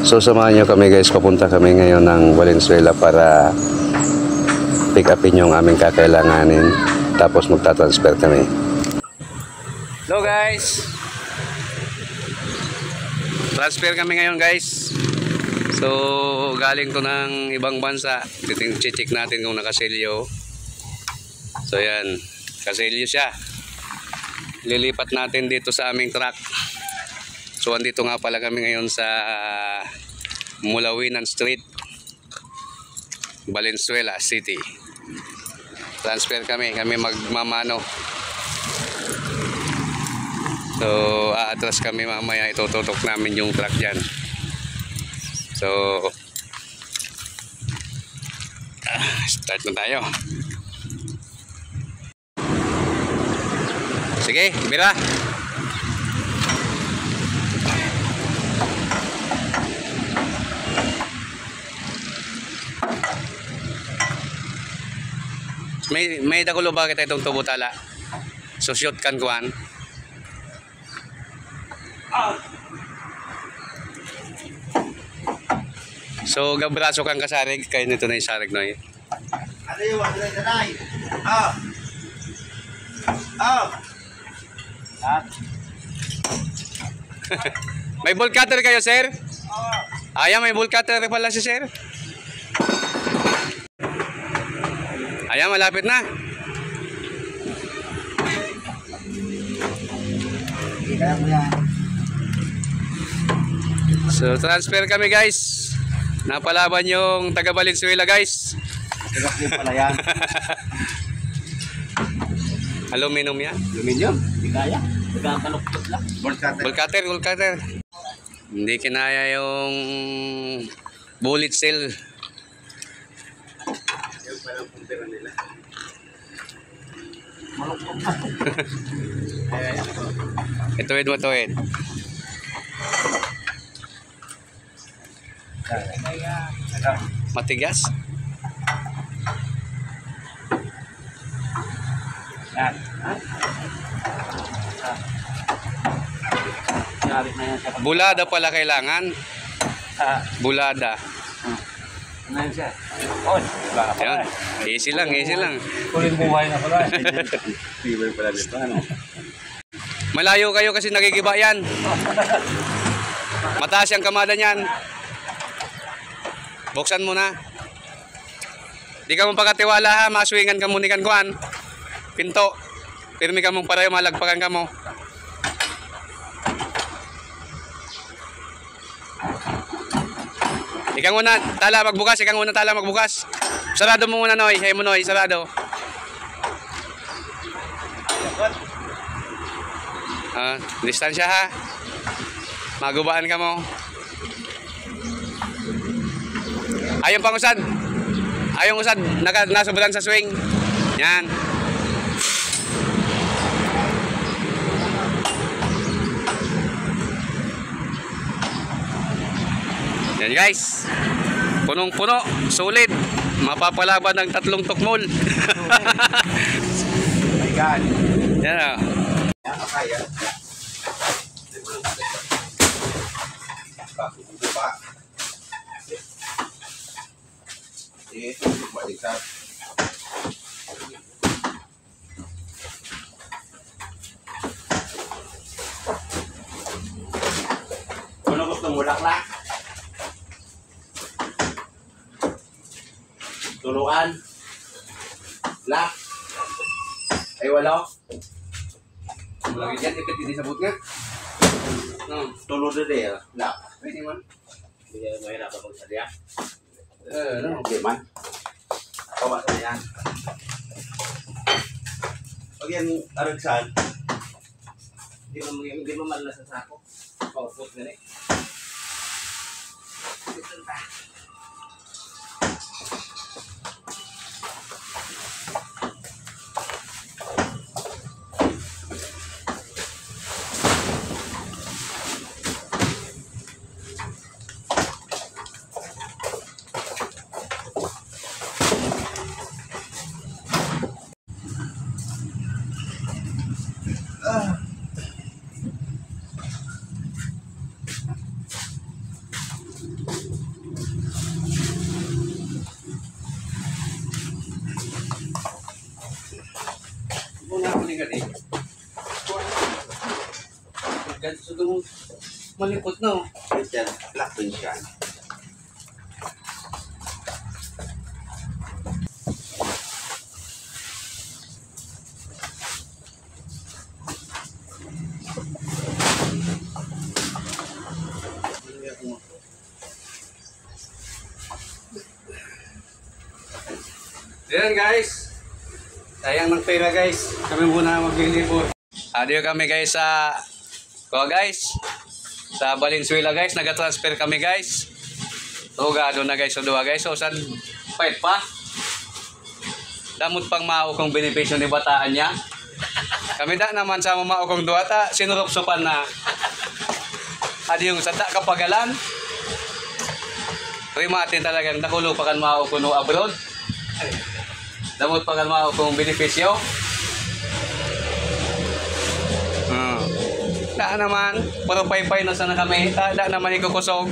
So samahan nyo kami guys, papunta kami ngayon ng Valenzuela para pick upin yung aming kakailanganin, tapos magta-transfer kami. Hello guys, transfer kami ngayon guys. So galing to ng ibang bansa, check natin kung nakaselyo. So yan, kaselyo siya. Lilipat natin dito sa aming truck. So andito nga pala kami ngayon sa Mulawinan Street, Valenzuela City. Transfer kami magmamano. So aatras kami mamaya, itututok namin yung truck dyan. So start na tayo. Sige, mira. May dakulo bakit itong tubo tala? So shoot kan kuan. So gabraso kang kasarig kay nito na isarig noy. Ano yung wala na May ball cutter kayo, sir? Ayan, may ball cutter pala si sir. Ayan, malapit na. So transfer kami guys. Napalaban yung taga Valenzuela guys. pala yan. Aluminum yan. Aluminium? Hindi kaya. Nagkakaluktot lang. Ball cutter. Hindi kinaya yung bullet cell. Yung palang puntera nila. Ituwid mo, tuwid. Matigas. Yan. Bulada pala kailangan. Bulada. Ano yun siya? Oh, Yan. Easy lang. kuling buhay na pala. Fever pala dito, ano? Malayo kayo kasi nagigiba yan. Mataas yung kamada niyan. Buksan mo na. Di ka mong pagkatiwala ha, maswingan ka munikan kuan. Pinto. Pirmi ka mong parayo, malagpakan ka mo. Ikang una tala magbukas. Sarado mo muna noy, hay mo noy, sarado. Distansya ha. Magubaan ka mo. Ayong pangusad. Ayong usad, nasubulan sa swing. Yan. Yan guys. Punong-puno, solid. Mapapalaban ng 3 tukmol. Oh my God. Yan o. Kaya. Pa. Baliktad. Ano gusto mo, laklak? Tuluan? Lak? Ay wala? Lagi dyan, ipit hindi sabot nga. Tulo din eh. Lak? Pwede man. Hindi mahirap ako sa diya. Okay man. Pabasa na yan. Pag yan aragsan, hindi mo malalas sa sako. Pagput na rin. Malipot no. Sir, black pin siya. Ayan guys. Sayang ng pera guys. Kami muna maglilipot. Adiyo kami guys sa sa Valenzuela guys. Nag-transfer kami guys. Rugado na guys sa duwa guys. So saan pahit pa? Damot pang mao kong benepisyo ni bataan niya. Kami da naman sa mao kong duwa ta sinurup-supan na. Adi yung sada kapagalan. Rimatin talagang nakulo pa kan mao kuno abroad. Damot pa kan mao kong benepisyo. Da naman, puro paypay na sana kami. Da naman ikukusog.